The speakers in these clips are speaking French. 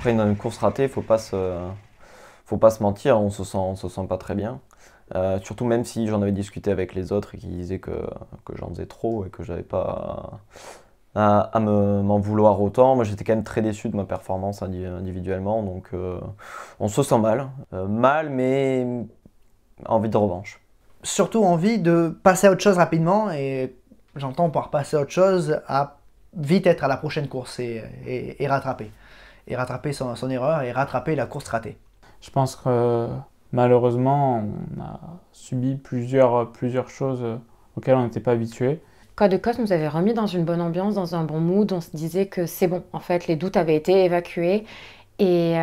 après une course ratée, faut pas se mentir, on se sent pas très bien. Surtout même si j'en avais discuté avec les autres et qui disaient que j'en faisais trop et que j'avais pas à m'en vouloir autant. Moi j'étais quand même très déçu de ma performance individuellement, donc on se sent mal. Mal mais envie de revanche. Surtout envie de passer à autre chose rapidement, et j'entends par passer à autre chose à vite être à la prochaine course et rattraper. Et rattraper son erreur et rattraper la course ratée. Je pense que malheureusement, on a subi plusieurs choses auxquelles on n'était pas habitué. Code de Côte nous avait remis dans une bonne ambiance, dans un bon mood. On se disait que c'est bon, en fait, les doutes avaient été évacués. Et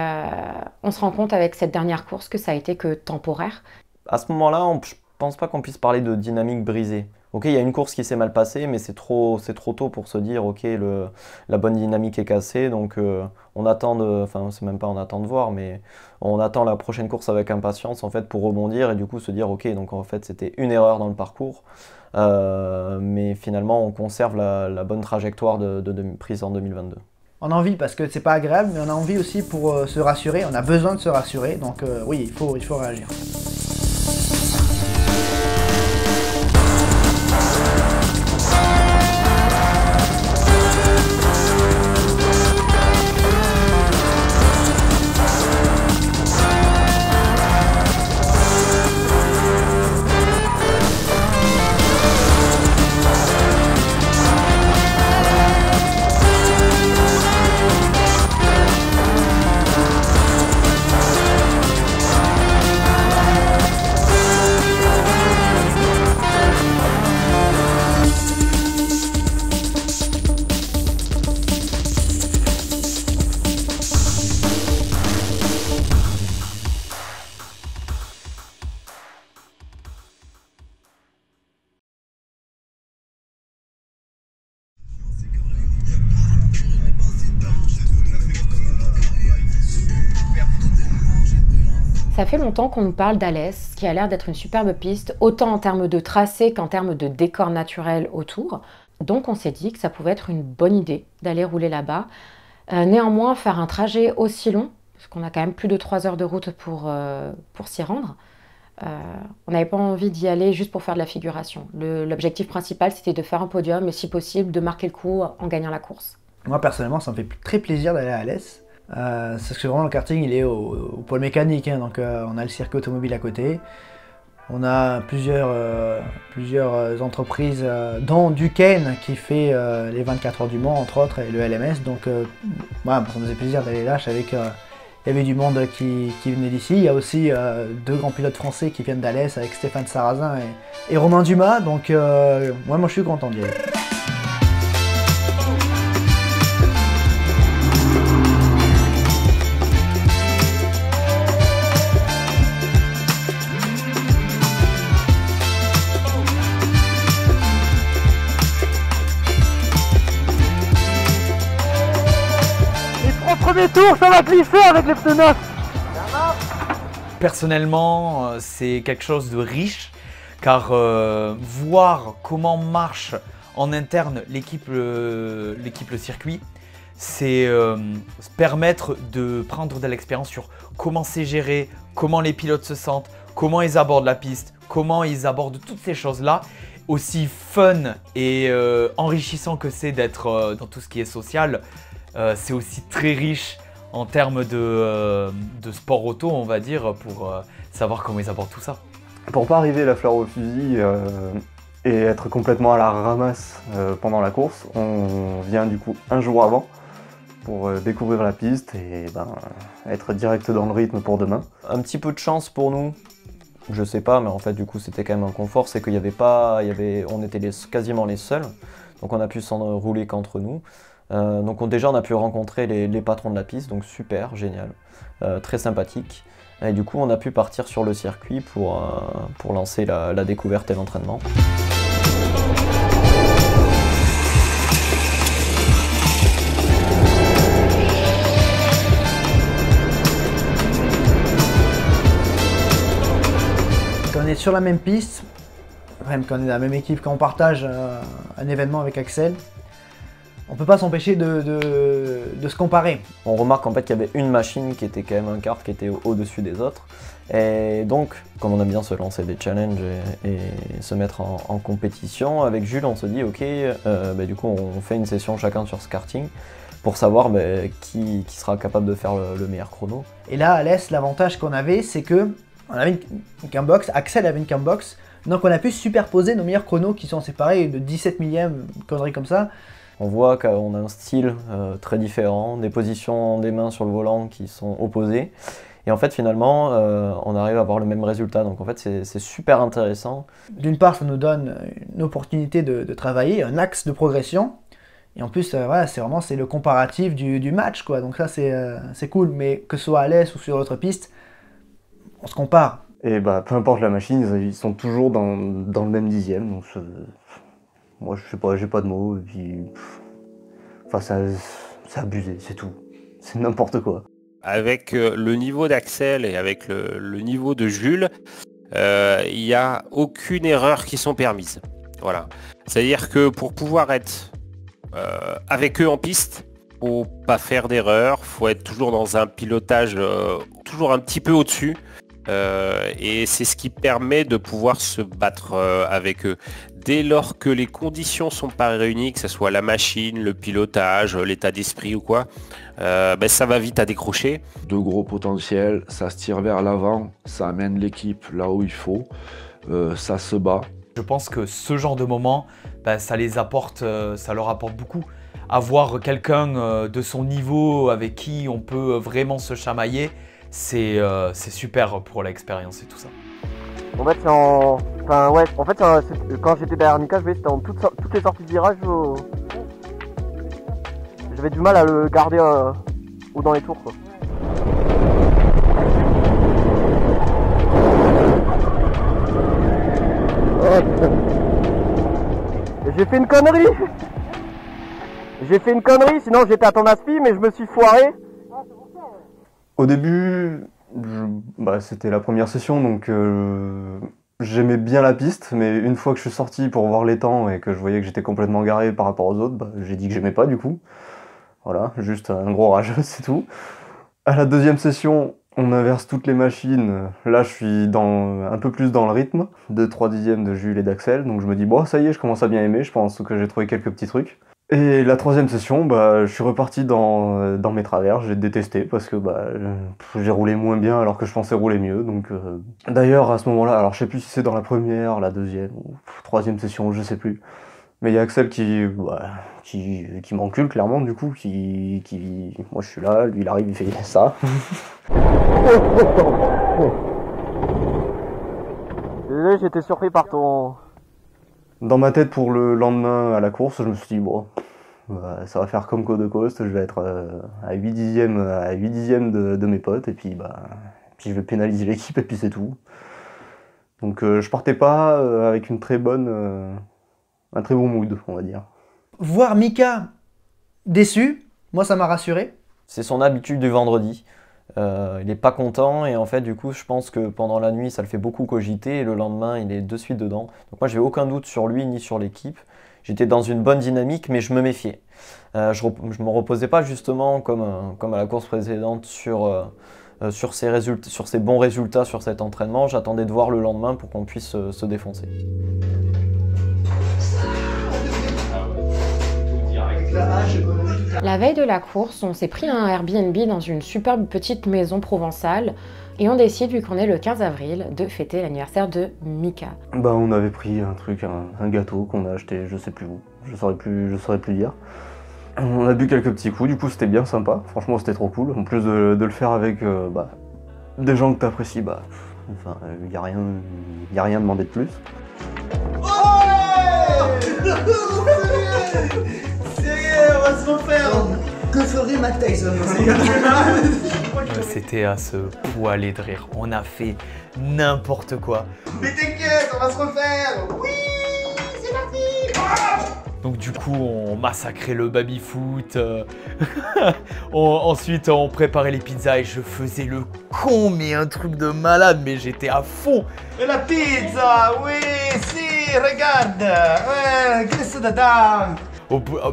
on se rend compte avec cette dernière course que ça a été que temporaire. À ce moment-là, je pense pas qu'on puisse parler de dynamique brisée. Ok, il y a une course qui s'est mal passée, mais c'est trop tôt pour se dire, ok, la bonne dynamique est cassée, donc on attend enfin c'est même pas on attend de voir, mais on attend la prochaine course avec impatience en fait pour rebondir et du coup se dire, ok, donc en fait c'était une erreur dans le parcours, mais finalement on conserve la bonne trajectoire prise en 2022. On a envie parce que c'est pas agréable, mais on a envie aussi pour se rassurer, on a besoin de se rassurer, donc oui, il faut réagir. Ça fait longtemps qu'on nous parle d'Alès, qui a l'air d'être une superbe piste, autant en termes de tracé qu'en termes de décor naturel autour. Donc on s'est dit que ça pouvait être une bonne idée d'aller rouler là-bas. Néanmoins, faire un trajet aussi long, parce qu'on a quand même plus de 3 heures de route pour s'y rendre, on n'avait pas envie d'y aller juste pour faire de la figuration. L'objectif principal, c'était de faire un podium et si possible, de marquer le coup en gagnant la course. Moi personnellement, ça me fait très plaisir d'aller à Alès. Parce que vraiment le karting il est au pôle mécanique, hein, donc on a le circuit automobile à côté. On a plusieurs entreprises, dont Duquesne qui fait les 24 heures du Mans entre autres, et le LMS. Donc voilà, ça me faisait plaisir d'aller là. Je savais qu'il y avait du monde qui venait d'ici. Il y a aussi 2 grands pilotes français qui viennent d'Alès avec Stéphane Sarrazin et Romain Dumas. Donc moi je suis content d'y aller. Premier tour, ça va glisser avec les pneus neufs. Personnellement, c'est quelque chose de riche, car voir comment marche en interne l'équipe le circuit, c'est se permettre de prendre de l'expérience sur comment c'est géré, comment les pilotes se sentent, comment ils abordent la piste, comment ils abordent toutes ces choses-là. Aussi fun et enrichissant que c'est d'être dans tout ce qui est social, c'est aussi très riche en termes de sport auto, on va dire, pour savoir comment ils abordent tout ça. Pour pas arriver la fleur au fusil et être complètement à la ramasse pendant la course, on vient du coup un jour avant pour découvrir la piste et être direct dans le rythme pour demain. Un petit peu de chance pour nous, je sais pas, mais en fait du coup c'était quand même un confort, c'est qu'il y avait pas, on était quasiment les seuls, donc on a pu s'en rouler qu'entre nous. Donc déjà on a pu rencontrer les patrons de la piste, donc super, génial, très sympathique. Et du coup on a pu partir sur le circuit pour lancer la découverte et l'entraînement. Quand on est sur la même piste, même quand on est dans la même équipe, quand on partage un événement avec Axel, on peut pas s'empêcher de se comparer. On remarque en fait qu'il y avait une machine qui était quand même un kart qui était au-dessus des autres. Et donc, comme on aime bien se lancer des challenges et se mettre en compétition, avec Jules, on se dit ok, du coup on fait une session chacun sur ce karting pour savoir qui sera capable de faire le meilleur chrono. Et là, à l'Est, l'avantage qu'on avait, c'est que on avait une cambox, Axel avait une cambox, donc on a pu superposer nos meilleurs chronos qui sont séparés de 17 millièmes, une connerie comme ça. On voit qu'on a un style très différent, des positions des mains sur le volant qui sont opposées. Et en fait, finalement, on arrive à avoir le même résultat. Donc en fait, c'est super intéressant. D'une part, ça nous donne une opportunité de travailler, un axe de progression. Et en plus, voilà, c'est le comparatif du match, quoi. Donc ça, c'est cool. Mais que ce soit à l'Est ou sur l'autre piste, on se compare. Et peu importe la machine, ils sont toujours dans le même dixième. Donc moi, je sais pas, j'ai pas de mots. Et puis, c'est abusé, c'est tout. C'est n'importe quoi. Avec le niveau d'Axel et avec le niveau de Jules, il n'y a aucune erreur qui sont permises. Voilà. C'est-à-dire que pour pouvoir être avec eux en piste, faut pas faire d'erreur, faut être toujours dans un pilotage toujours un petit peu au-dessus. Et c'est ce qui permet de pouvoir se battre avec eux. Dès lors que les conditions sont pas réunies, que ce soit la machine, le pilotage, l'état d'esprit ou quoi, ça va vite à décrocher. De gros potentiels, ça se tire vers l'avant, ça amène l'équipe là où il faut, ça se bat. Je pense que ce genre de moment, ça les apporte, ça leur apporte beaucoup. Avoir quelqu'un de son niveau avec qui on peut vraiment se chamailler, c'est super pour l'expérience et tout ça. En fait, quand j'étais derrière Mika, je voyais c'était en toutes les sorties de virage. J'avais du mal à le garder ou dans les tours, quoi. J'ai fait une connerie. Sinon j'étais à ton aspi, mais je me suis foiré. Au début, c'était la première session, donc j'aimais bien la piste, mais une fois que je suis sorti pour voir les temps et que je voyais que j'étais complètement garé par rapport aux autres, j'ai dit que j'aimais pas du coup. Voilà, juste un gros rageux, c'est tout. À la deuxième session, on inverse toutes les machines. Là, je suis un peu plus dans le rythme, 2-3 dixièmes de Jules et d'Axel, donc je me dis, ça y est, je commence à bien aimer, je pense que j'ai trouvé quelques petits trucs. Et la troisième session, je suis reparti dans mes travers, j'ai détesté parce que j'ai roulé moins bien alors que je pensais rouler mieux. Donc d'ailleurs à ce moment-là, alors je sais plus si c'est dans la première, la deuxième ou troisième session, je sais plus. Mais il y a Axel qui m'encule clairement du coup, moi je suis là, lui il arrive, il fait ça. Désolé, j'étais surpris par ton... Dans ma tête pour le lendemain à la course, je me suis dit ça va faire comme Code de Coast, je vais être à 8 dixièmes de mes potes et puis je vais pénaliser l'équipe et puis c'est tout. Donc je partais pas avec un très bon mood, on va dire. Voir Mika déçu, moi ça m'a rassuré. C'est son habitude du vendredi. Il n'est pas content et en fait du coup je pense que pendant la nuit ça le fait beaucoup cogiter et le lendemain il est de suite dedans. Donc moi j'ai aucun doute sur lui ni sur l'équipe. J'étais dans une bonne dynamique mais je me méfiais. Je ne me reposais pas justement comme à la course précédente sur ses bons résultats sur cet entraînement. J'attendais de voir le lendemain pour qu'on puisse se défoncer. La veille de la course, on s'est pris un Airbnb dans une superbe petite maison provençale et on décide, vu qu'on est le 15 avril, de fêter l'anniversaire de Mika. On avait pris un gâteau qu'on a acheté, je sais plus où, je saurais plus dire. On a bu quelques petits coups, du coup c'était bien sympa, franchement c'était trop cool. En plus de le faire avec des gens que t'apprécies, y a rien demandé de plus. On va se refaire. Que ferait Matt Tyson? C'était à se poiler de rire. On a fait n'importe quoi. Mais t'inquiète, on va se refaire. Oui, c'est parti. Donc du coup, on massacrait le baby-foot. Ensuite, on préparait les pizzas et je faisais le con, mais un truc de malade, mais j'étais à fond. Et la pizza, oui, si, regarde. Qu'est-ce que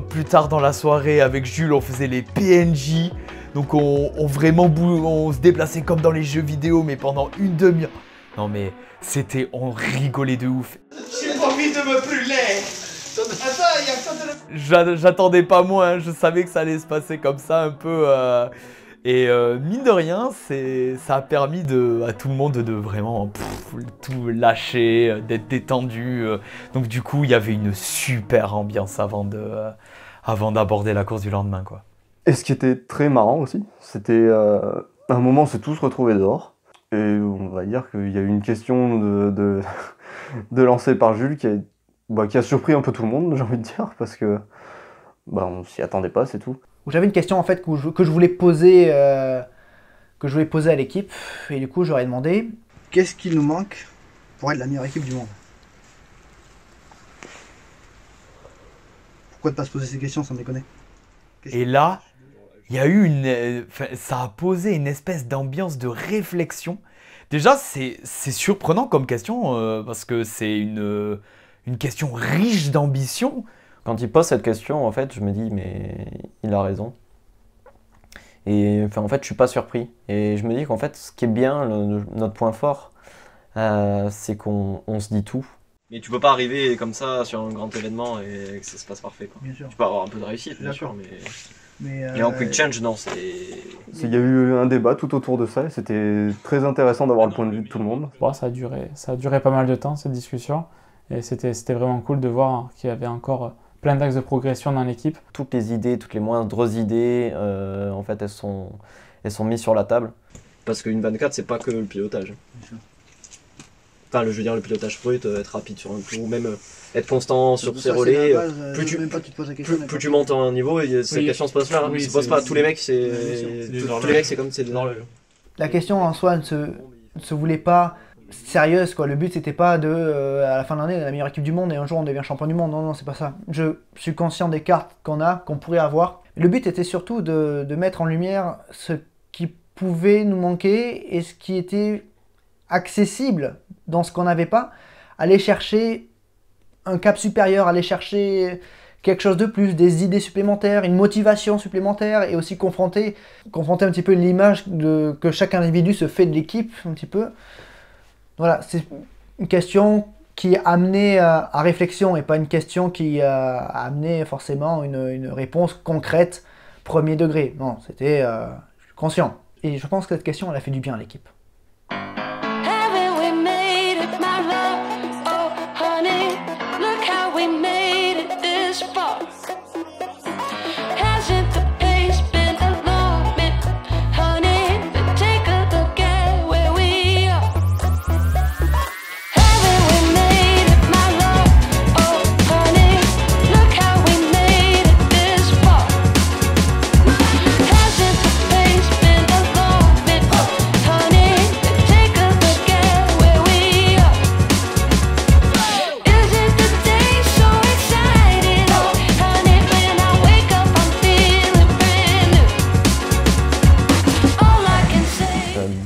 Plus tard dans la soirée, avec Jules, on faisait les PNJ. Donc on se déplaçait comme dans les jeux vidéo, mais pendant une demi-heure. Non mais on rigolait de ouf. J'ai pas envie de me brûler. Attends, il y a ça de le... J'attendais pas moins, je savais que ça allait se passer comme ça un peu. Et mine de rien, ça a permis à tout le monde de vraiment tout lâcher, d'être détendu. Donc du coup, il y avait une super ambiance avant d'aborder la course du lendemain, quoi. Et ce qui était très marrant aussi, c'était à un moment on s'est tous retrouvés dehors. Et on va dire qu'il y a eu une question de lancer par Jules qui a surpris un peu tout le monde, j'ai envie de dire, parce que on s'y attendait pas, c'est tout. J'avais une question en fait que je voulais poser à l'équipe, et du coup j'aurais demandé qu'est-ce qui nous manque pour être la meilleure équipe du monde? Pourquoi ne pas se poser ces questions sans déconner? Et là, il y a eu ça a posé une espèce d'ambiance de réflexion. Déjà, c'est surprenant comme question, parce que c'est une question riche d'ambition. Quand il pose cette question, en fait, je me dis, mais il a raison. Et en fait, je suis pas surpris. Et je me dis qu'en fait, ce qui est bien, notre point fort, c'est qu'on se dit tout. Mais tu peux pas arriver comme ça sur un grand événement et que ça se passe parfait, quoi. Bien sûr. Tu peux avoir un peu de réussite, bien sûr, mais en quick change, non, c'est... Il y a eu un débat tout autour de ça et c'était très intéressant d'avoir le point de vue de tout le monde. Bon, ça a duré pas mal de temps, cette discussion. Et c'était vraiment cool de voir qu'il y avait encore plein d'axes de progression dans l'équipe. Toutes les idées, toutes les moindres idées, en fait, elles sont mises sur la table. Parce qu'une 24, c'est pas que le pilotage. Enfin, je veux dire, le pilotage brut, être rapide sur un tour, même être constant sur ses relais. Plus tu montes en niveau, cette question se pose là. Oui, se pose pas. Tous les mecs, c'est comme c'est des horloges. La question en soi ne se voulait pas sérieuse, quoi. Le but c'était pas à la fin de l'année, la meilleure équipe du monde et un jour on devient champion du monde. Non, non, c'est pas ça. Je suis conscient des cartes qu'on pourrait avoir. Le but était surtout de mettre en lumière ce qui pouvait nous manquer et ce qui était accessible dans ce qu'on n'avait pas. Aller chercher un cap supérieur, aller chercher quelque chose de plus, des idées supplémentaires, une motivation supplémentaire et aussi confronter un petit peu l'image que chaque individu se fait de l'équipe, un petit peu. Voilà, c'est une question qui a amené à réflexion et pas une question qui a amené forcément une réponse concrète, premier degré. Non, c'était conscient. Et je pense que cette question, elle a fait du bien à l'équipe.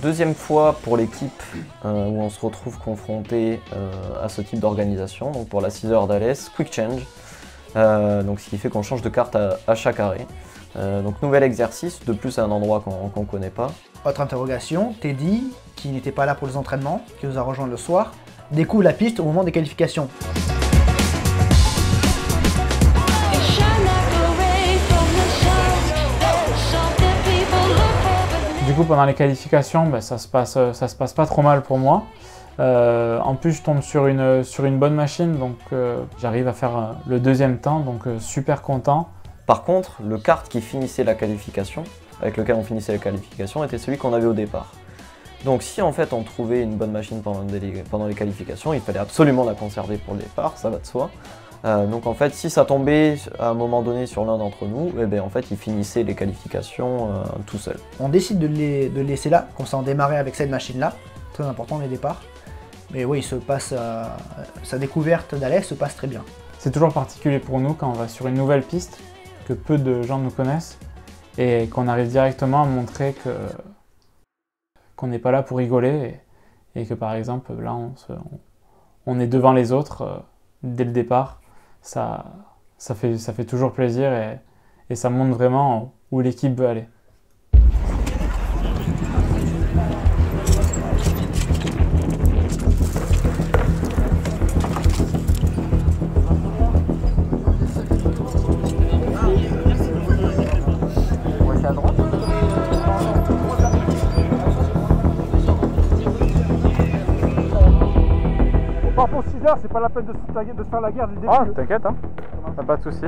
Deuxième fois pour l'équipe où on se retrouve confronté à ce type d'organisation, donc pour la 6 heures d'Alès, Quick Change, donc ce qui fait qu'on change de carte à chaque arrêt. Donc nouvel exercice, de plus à un endroit qu'on ne connaît pas. Autre interrogation, Teddy, qui n'était pas là pour les entraînements, qui nous a rejoint le soir, découvre la piste au moment des qualifications. Du coup, pendant les qualifications, ça se passe pas trop mal pour moi. En plus, je tombe sur une bonne machine, donc j'arrive à faire le deuxième temps, donc super content. Par contre, le kart qui finissait la qualification, avec lequel on finissait la qualification, était celui qu'on avait au départ. Donc si en fait on trouvait une bonne machine pendant les qualifications, il fallait absolument la conserver pour le départ, ça va de soi. Donc en fait, si ça tombait à un moment donné sur l'un d'entre nous, eh bien, en fait, il finissait les qualifications tout seul. On décide de le laisser là, qu'on s'en démarrer avec cette machine-là, très important les départs. Mais oui, sa découverte d'Alès se passe très bien. C'est toujours particulier pour nous quand on va sur une nouvelle piste, que peu de gens nous connaissent, et qu'on arrive directement à montrer qu'on n'est pas là pour rigoler, et que par exemple, là, on est devant les autres dès le départ. Ça ça fait toujours plaisir et ça montre vraiment où l'équipe veut aller. Pour 6 heures, c'est pas la peine de se faire la guerre dès le début. Ah, t'inquiète, hein. T'as pas de soucis.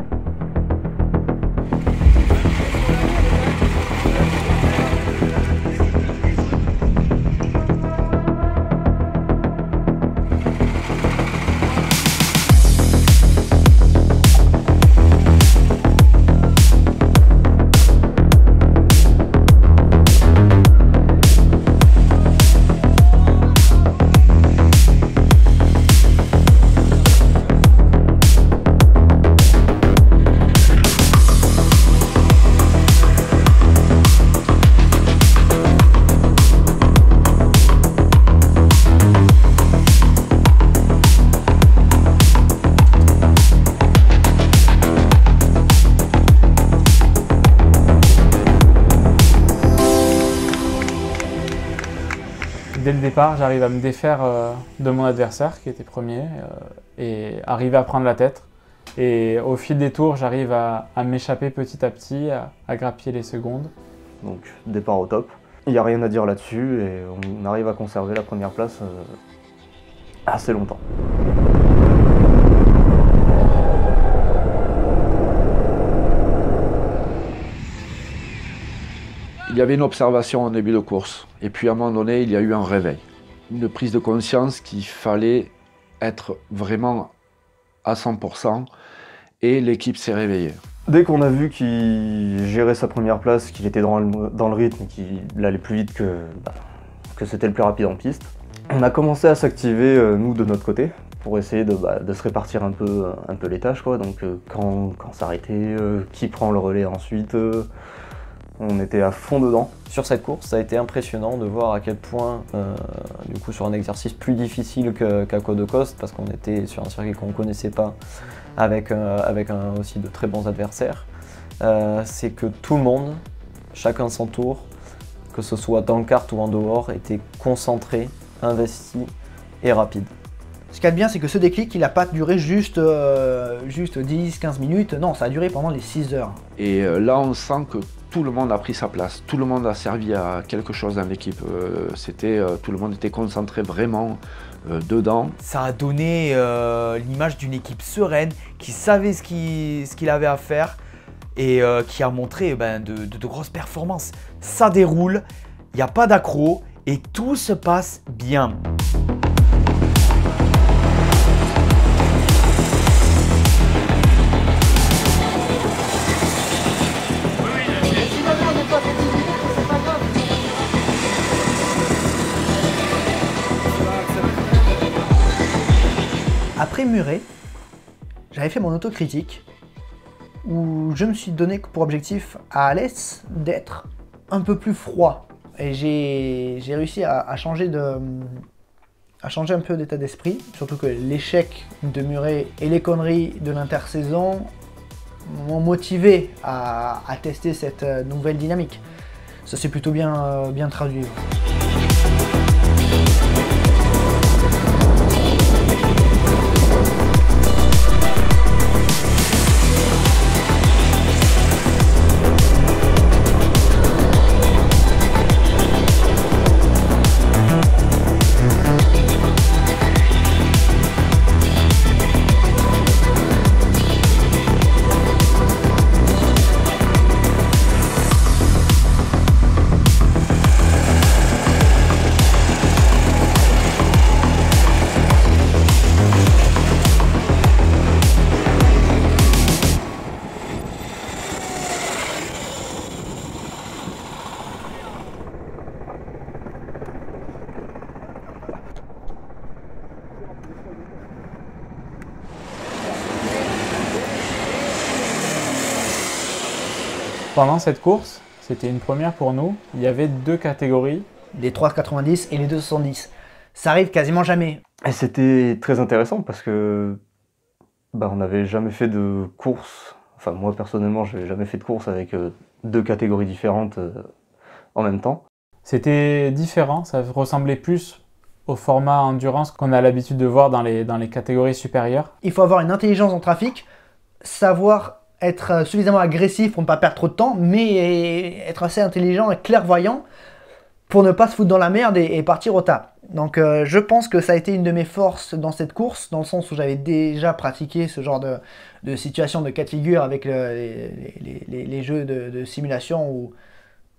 Dès le départ, j'arrive à me défaire de mon adversaire qui était premier et arriver à prendre la tête. Et au fil des tours, j'arrive à m'échapper petit à petit, à grappiller les secondes. Donc départ au top. Il n'y a rien à dire là-dessus et on arrive à conserver la première place assez longtemps. Il y avait une observation en début de course, et puis à un moment donné, il y a eu un réveil. Une prise de conscience qu'il fallait être vraiment à 100%, et l'équipe s'est réveillée. Dès qu'on a vu qu'il gérait sa première place, qu'il était dans le rythme, qu'il allait plus vite que c'était le plus rapide en piste, on a commencé à s'activer, nous, de notre côté, pour essayer de se répartir un peu les tâches, quoi. Donc quand s'arrêter, qui prend le relais ensuite, on était à fond dedans. Sur cette course, ça a été impressionnant de voir à quel point, du coup sur un exercice plus difficile qu'à Côte de Coste, parce qu'on était sur un circuit qu'on ne connaissait pas, avec aussi de très bons adversaires, c'est que tout le monde, chacun son tour, que ce soit dans le kart ou en dehors, était concentré, investi et rapide. Ce qu'il y a de bien, c'est que ce déclic, il n'a pas duré juste 10-15 minutes, non, ça a duré pendant les 6 heures. Et là, on sent que tout le monde a pris sa place, tout le monde a servi à quelque chose dans l'équipe. Tout le monde était concentré vraiment dedans. Ça a donné l'image d'une équipe sereine, qui savait ce qu'il avait à faire et qui a montré de grosses performances. Ça déroule, il n'y a pas d'accro et tout se passe bien. Après Muret, j'avais fait mon autocritique où je me suis donné pour objectif à Alès d'être un peu plus froid. Et j'ai réussi à changer un peu d'état d'esprit, surtout que l'échec de Muret et les conneries de l'intersaison m'ont motivé à tester cette nouvelle dynamique. Ça s'est plutôt bien traduit. Pendant cette course, c'était une première pour nous, il y avait 2 catégories. Les 3,90 et les 2,70. Ça arrive quasiment jamais. Et c'était très intéressant parce que on n'avait jamais fait de course, enfin moi personnellement je n'avais jamais fait de course avec 2 catégories différentes en même temps. C'était différent, ça ressemblait plus au format endurance qu'on a l'habitude de voir dans les catégories supérieures. Il faut avoir une intelligence en trafic, savoir être suffisamment agressif pour ne pas perdre trop de temps, mais être assez intelligent et clairvoyant pour ne pas se foutre dans la merde et partir au tas. Donc je pense que ça a été une de mes forces dans cette course, dans le sens où j'avais déjà pratiqué ce genre de situation, de cas de figure avec les jeux de simulation où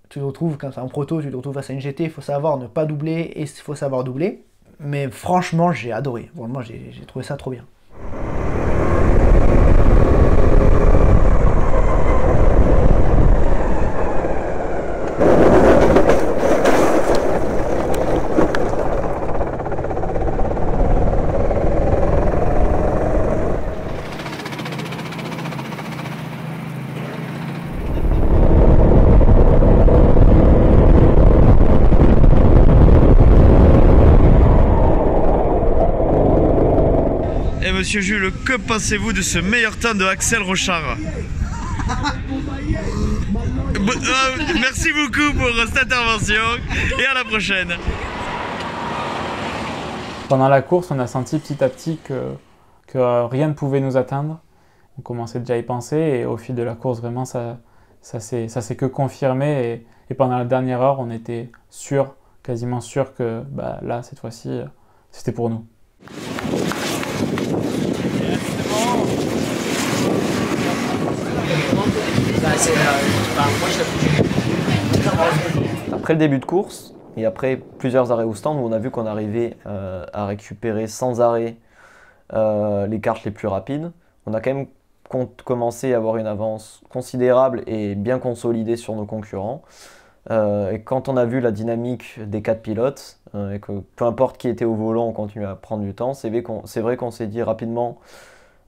tu te retrouves, quand c'est en proto, tu te retrouves face à une GT, il faut savoir ne pas doubler et il faut savoir doubler. Mais franchement, j'ai adoré. Vraiment, j'ai trouvé ça trop bien. Et monsieur Jules, que pensez-vous de ce meilleur temps de Axel Rochard? Merci beaucoup pour cette intervention et à la prochaine. Pendant la course, on a senti petit à petit que rien ne pouvait nous atteindre. On commençait déjà à y penser et au fil de la course, vraiment, ça s'est que confirmé. Et pendant la dernière heure, on était sûr, quasiment sûr que là, cette fois-ci, c'était pour nous. Après le début de course et après plusieurs arrêts au stand où on a vu qu'on arrivait à récupérer sans arrêt les cartes les plus rapides, on a quand même commencé à avoir une avance considérable et bien consolidée sur nos concurrents. Et quand on a vu la dynamique des 4 pilotes, et que peu importe qui était au volant, on continue à prendre du temps, c'est vrai qu'on s'est dit rapidement,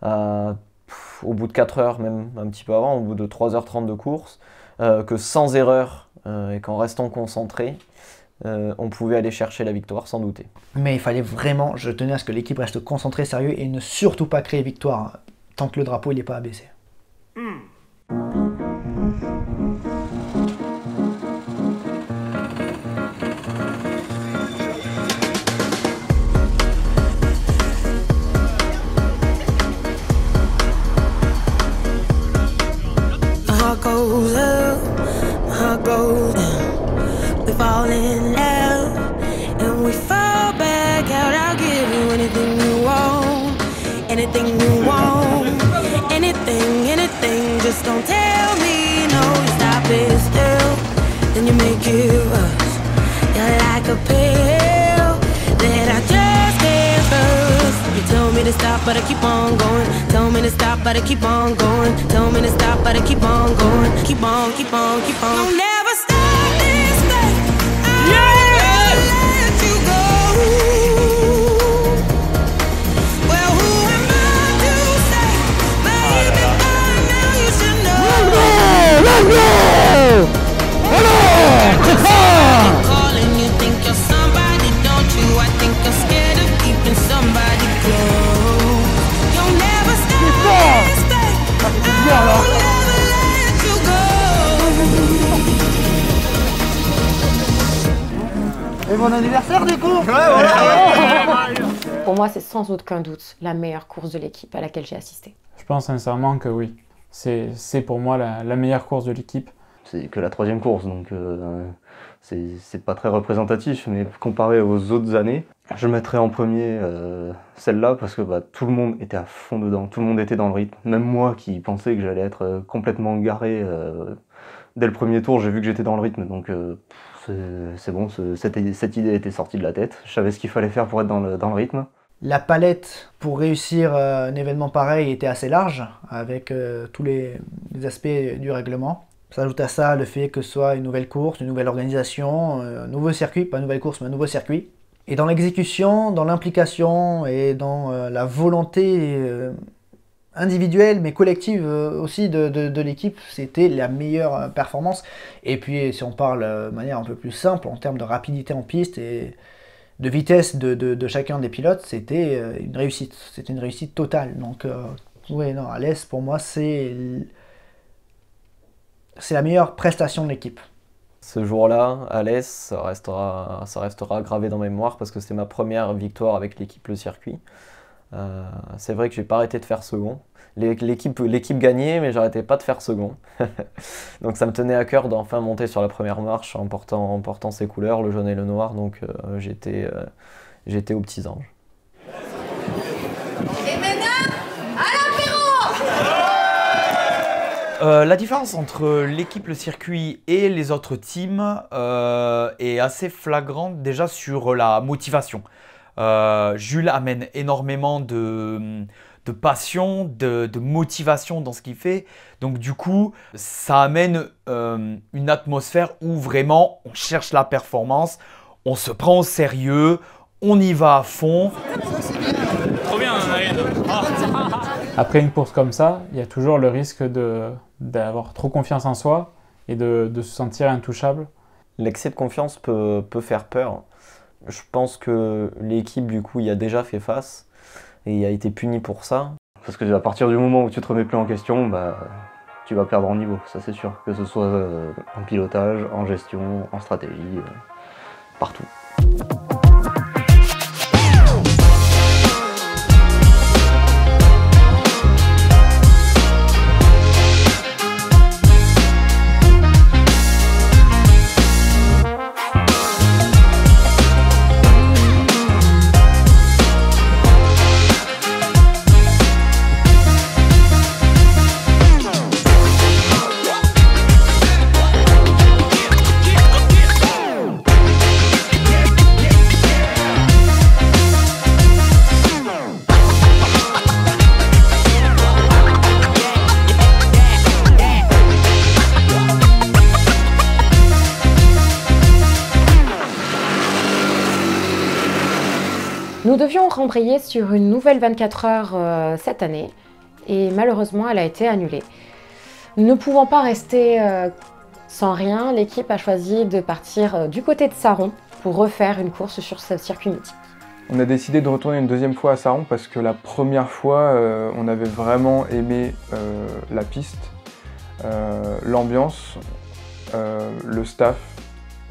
au bout de 4 heures, même un petit peu avant, au bout de 3h30 de course, que sans erreur et qu'en restant concentré, on pouvait aller chercher la victoire sans douter. Mais il fallait vraiment, je tenais à ce que l'équipe reste concentrée, sérieux et ne surtout pas créer victoire tant que le drapeau n'est pas abaissé. Goes up, heart goes down. We fall in love and we fall back out. I'll give you anything you want, anything you want, anything. Just don't tell me no. You stop it still, then you make it rush. You're like a pill that I just can't trust. You tell me to stop, but I keep on going. Tell me to stop, but I keep on going. Tell me to stop, but I keep on going. Keep on, keep on, keep on. You'll never stop this thing. I'll never let you go. Well, who am I to say? Maybe by now you should know. You're calling, you think you're somebody, don't you? I think you're scared of keeping somebody close. You'll never stop this thing. I'll never let you go. Et bon anniversaire du coup! Pour moi, c'est sans aucun doute la meilleure course de l'équipe à laquelle j'ai assisté. Je pense sincèrement que oui. C'est pour moi la meilleure course de l'équipe. C'est que la 3e course, donc c'est pas très représentatif, mais comparé aux autres années, je mettrais en premier celle-là parce que tout le monde était à fond dedans, tout le monde était dans le rythme. Même moi qui pensais que j'allais être complètement garé dès le premier tour, j'ai vu que j'étais dans le rythme, donc c'est bon, cette idée était sortie de la tête. Je savais ce qu'il fallait faire pour être dans le rythme. La palette pour réussir un événement pareil était assez large, avec tous les aspects du règlement. S'ajoute à ça le fait que ce soit une nouvelle course, une nouvelle organisation, un nouveau circuit, pas une nouvelle course mais un nouveau circuit. Et dans l'exécution, dans l'implication et dans la volonté individuelle mais collective aussi de l'équipe, c'était la meilleure performance. Et puis si on parle de manière un peu plus simple, en termes de rapidité en piste et de vitesse de chacun des pilotes, c'était une réussite totale. Donc Oui, non, Alès, pour moi, c'est la meilleure prestation de l'équipe. Ce jour-là, Alès, ça restera gravé dans ma mémoire parce que c'était ma première victoire avec l'équipe Le Circuit. C'est vrai que j'ai pas arrêté de faire second. L'équipe gagnait, mais j'arrêtais pas de faire second. Donc ça me tenait à cœur d'enfin monter sur la première marche en portant ces couleurs, le jaune et le noir. Donc j'étais aux petits anges. Et maintenant, à l'apéro. La différence entre l'équipe Le Circuit et les autres teams est assez flagrante déjà sur la motivation. Jules amène énormément de passion, de motivation dans ce qu'il fait. Donc du coup, ça amène une atmosphère où vraiment on cherche la performance, on se prend au sérieux, on y va à fond. Trop bien, Après une course comme ça, il y a toujours le risque d'avoir trop confiance en soi et de se sentir intouchable. L'excès de confiance peut faire peur. Je pense que l'équipe, du coup, y a déjà fait face et a été punie pour ça. Parce que à partir du moment où tu te remets plus en question, bah, tu vas perdre en niveau, ça c'est sûr. Que ce soit en pilotage, en gestion, en stratégie, partout. Nous devions rembrayer sur une nouvelle 24 heures cette année et malheureusement elle a été annulée. Ne pouvant pas rester sans rien, l'équipe a choisi de partir du côté de Saron pour refaire une course sur ce circuit mythique. On a décidé de retourner une deuxième fois à Saron parce que la première fois on avait vraiment aimé la piste, l'ambiance, le staff.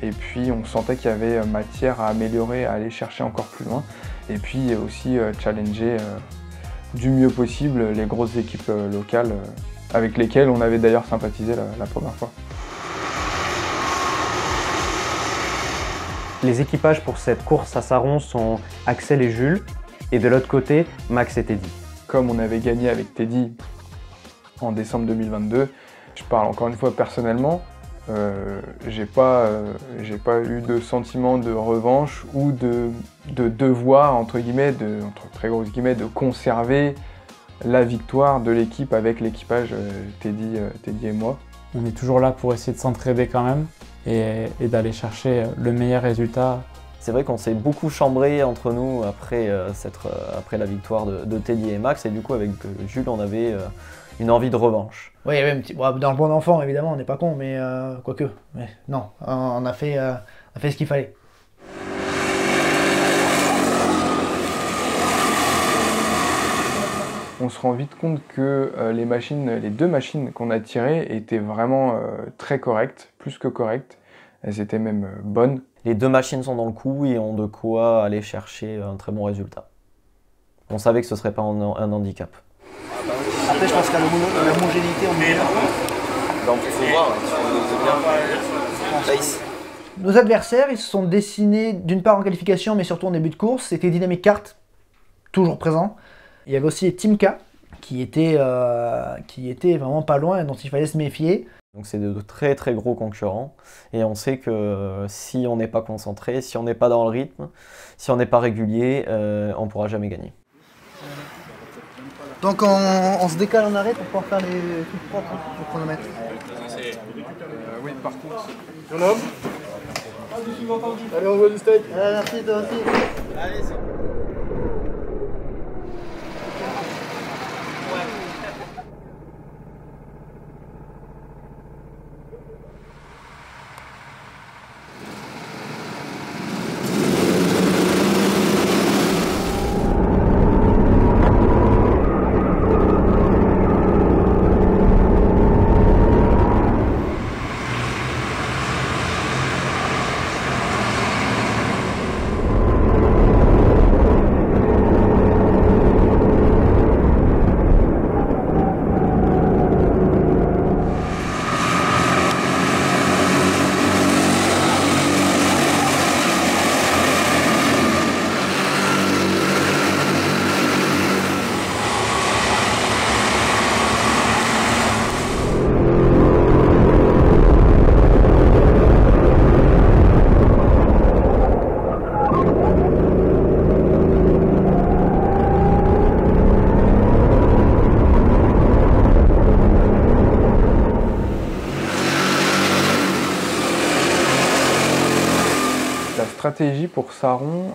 Et puis on sentait qu'il y avait matière à améliorer, à aller chercher encore plus loin. Et puis aussi challenger du mieux possible les grosses équipes locales avec lesquelles on avait d'ailleurs sympathisé la première fois. Les équipages pour cette course à Saron sont Axel et Jules, et de l'autre côté, Max et Teddy. Comme on avait gagné avec Teddy en décembre 2022, je parle encore une fois personnellement, j'ai pas eu de sentiment de revanche ou de devoir, entre très grosses guillemets, de conserver la victoire de l'équipe avec l'équipage Teddy et moi. On est toujours là pour essayer de s'entraider quand même et d'aller chercher le meilleur résultat. C'est vrai qu'on s'est beaucoup chambré entre nous après la victoire de Teddy et Max, et du coup avec Jules on avait une envie de revanche. Oui, il y avait un petit... Bon, dans le bon enfant évidemment, on n'est pas con, mais quoique. Mais non, on a fait ce qu'il fallait. On se rend vite compte que les deux machines qu'on a tirées étaient vraiment très correctes, plus que correctes. Elles étaient même bonnes. Les deux machines sont dans le coup et ont de quoi aller chercher un très bon résultat. On savait que ce ne serait pas un handicap. Après, je pense qu'à l'homogénéité, on est là. Donc il faut voir, Nos adversaires, ils se sont dessinés d'une part en qualification, mais surtout en début de course. C'était Dynamic Kart, toujours présent. Il y avait aussi Team K, qui était vraiment pas loin et dont il fallait se méfier. Donc c'est de très très gros concurrents. Et on sait que si on n'est pas concentré, si on n'est pas dans le rythme, si on n'est pas régulier, on ne pourra jamais gagner. Donc on se décale en arrêt pour pouvoir faire les trucs propres au chronomètre. Oui, par contre. Jeune homme. Allez, on voit du steak. Merci, toi aussi. Allez, c'est bon. stratégie pour Saron,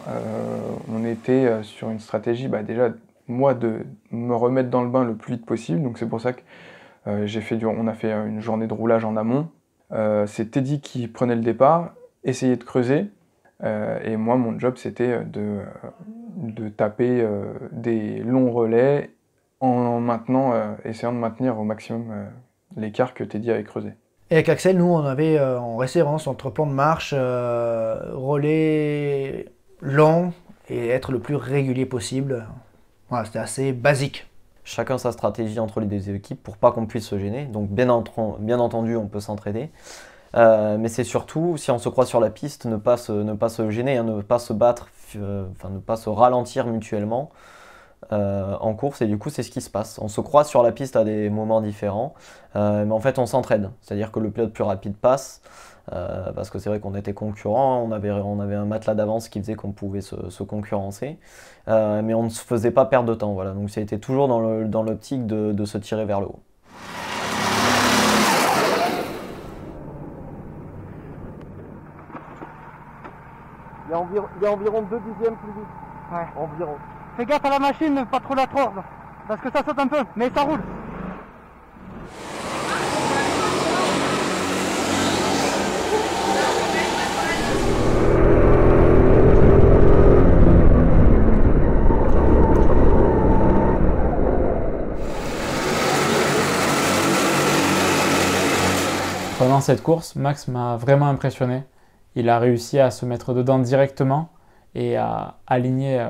on était sur une stratégie déjà moi de me remettre dans le bain le plus vite possible, donc c'est pour ça que on a fait une journée de roulage en amont. C'est Teddy qui prenait le départ, essayait de creuser, et moi mon job c'était de taper des longs relais en essayant de maintenir au maximum l'écart que Teddy avait creusé. Et avec Axel, nous on restait vraiment sur notre plan de marche, relais lent et être le plus régulier possible. Voilà, c'était assez basique. Chacun sa stratégie entre les deux équipes pour pas qu'on puisse se gêner. Donc bien entendu, on peut s'entraider. Mais c'est surtout, si on se croise sur la piste, ne pas se gêner, hein, ne pas se battre, ne pas se ralentir mutuellement en course. Et du coup, c'est ce qui se passe. On se croise sur la piste à des moments différents, mais en fait, on s'entraide. C'est-à-dire que le pilote plus rapide passe, parce que c'est vrai qu'on était concurrents, on avait un matelas d'avance qui faisait qu'on pouvait se concurrencer, mais on ne se faisait pas perdre de temps. Voilà. Donc ça a été toujours dans l'optique de se tirer vers le haut. Il y a environ 2 dixièmes plus vite. Ouais. Environ. Fais gaffe à la machine, pas trop la tordre, parce que ça saute un peu, mais ça roule. Pendant cette course, Max m'a vraiment impressionné. Il a réussi à se mettre dedans directement et à aligner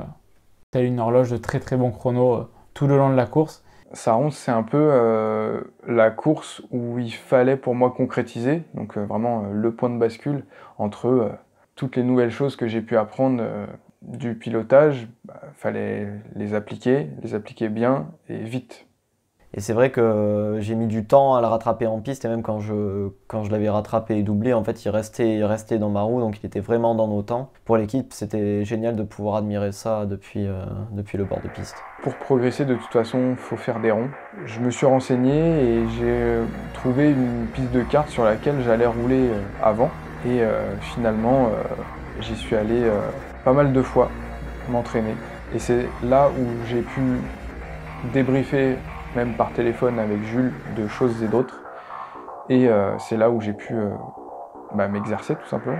telle une horloge de très très bons chronos tout le long de la course. Saron, c'est un peu la course où il fallait pour moi concrétiser, donc vraiment le point de bascule entre toutes les nouvelles choses que j'ai pu apprendre du pilotage. Fallait les appliquer bien et vite. Et c'est vrai que j'ai mis du temps à le rattraper en piste, et même quand je l'avais rattrapé et doublé, en fait, il restait dans ma roue, donc il était vraiment dans nos temps. Pour l'équipe, c'était génial de pouvoir admirer ça depuis le bord de piste. Pour progresser, de toute façon, il faut faire des ronds. Je me suis renseigné et j'ai trouvé une piste de kart sur laquelle j'allais rouler avant. Et finalement, j'y suis allé pas mal de fois m'entraîner. Et c'est là où j'ai pu débriefer, même par téléphone avec Jules, de choses et d'autres. Et c'est là où j'ai pu m'exercer tout simplement.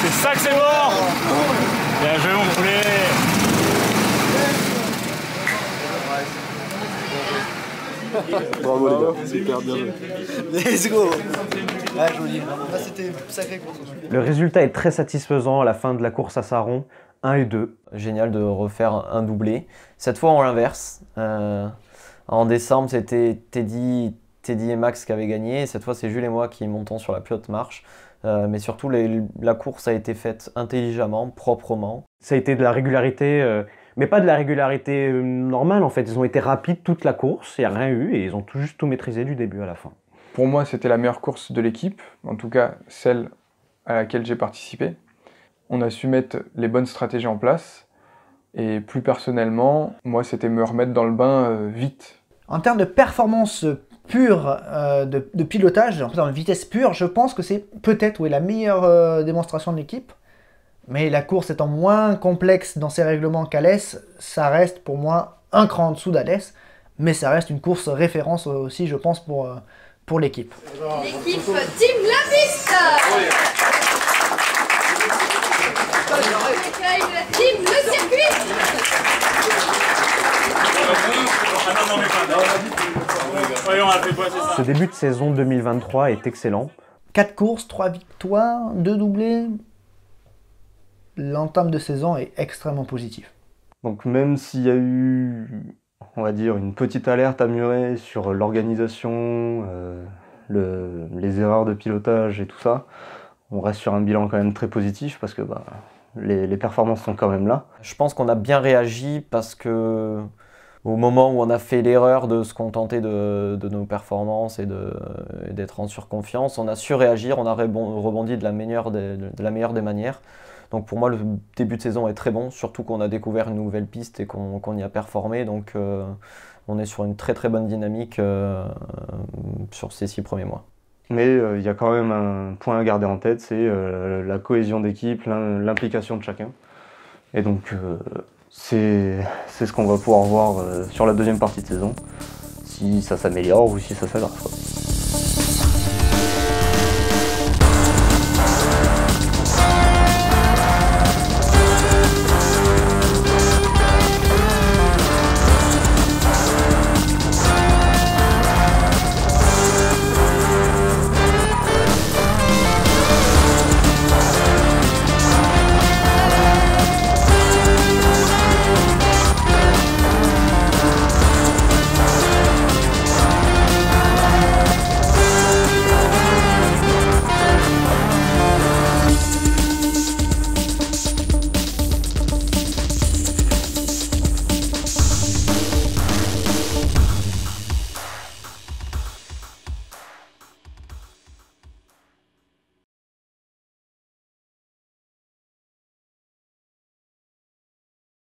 C'est ça que c'est mort. Bien joué mon poulet. Bravo les gars, super bien joué. Let's go. Ouais, joli. Là c'était une sacrée course. Le résultat est très satisfaisant à la fin de la course à Saron, 1 et 2. Génial de refaire un doublé. Cette fois en l'inverse. En décembre, c'était Teddy et Max qui avaient gagné. Cette fois, c'est Jules et moi qui montons sur la plus haute marche. Mais surtout, la course a été faite intelligemment, proprement. Ça a été de la régularité, Mais pas de la régularité normale en fait. Ils ont été rapides toute la course, il n'y a rien eu et ils ont juste tout maîtrisé du début à la fin. Pour moi, c'était la meilleure course de l'équipe, en tout cas celle à laquelle j'ai participé. On a su mettre les bonnes stratégies en place et plus personnellement, moi c'était me remettre dans le bain vite. En termes de performance pure de pilotage, en termes de vitesse pure, je pense que c'est peut-être la meilleure démonstration de l'équipe. Mais la course étant moins complexe dans ses règlements qu'Alès, ça reste pour moi un cran en dessous d'Alès, mais ça reste une course référence aussi, je pense, pour l'équipe. L'équipe Team La Piste. Team Le Circuit. Ce début de saison 2023 est excellent. 4 courses, 3 victoires, 2 doublés. L'entame de saison est extrêmement positive. Donc même s'il y a eu, on va dire, une petite alerte à Muret sur l'organisation, les erreurs de pilotage et tout ça, on reste sur un bilan quand même très positif parce que les performances sont quand même là. Je pense qu'on a bien réagi parce que au moment où on a fait l'erreur de se contenter de nos performances et d'être en surconfiance, on a su réagir, on a rebondi de la meilleure des manières. Donc pour moi, le début de saison est très bon, surtout qu'on a découvert une nouvelle piste et qu'on y a performé. Donc on est sur une très très bonne dynamique sur ces 6 premiers mois. Mais il y a quand même un point à garder en tête, c'est la cohésion d'équipe, l'implication de chacun. Et donc c'est ce qu'on va pouvoir voir sur la deuxième partie de saison, si ça s'améliore ou si ça s'aggrave.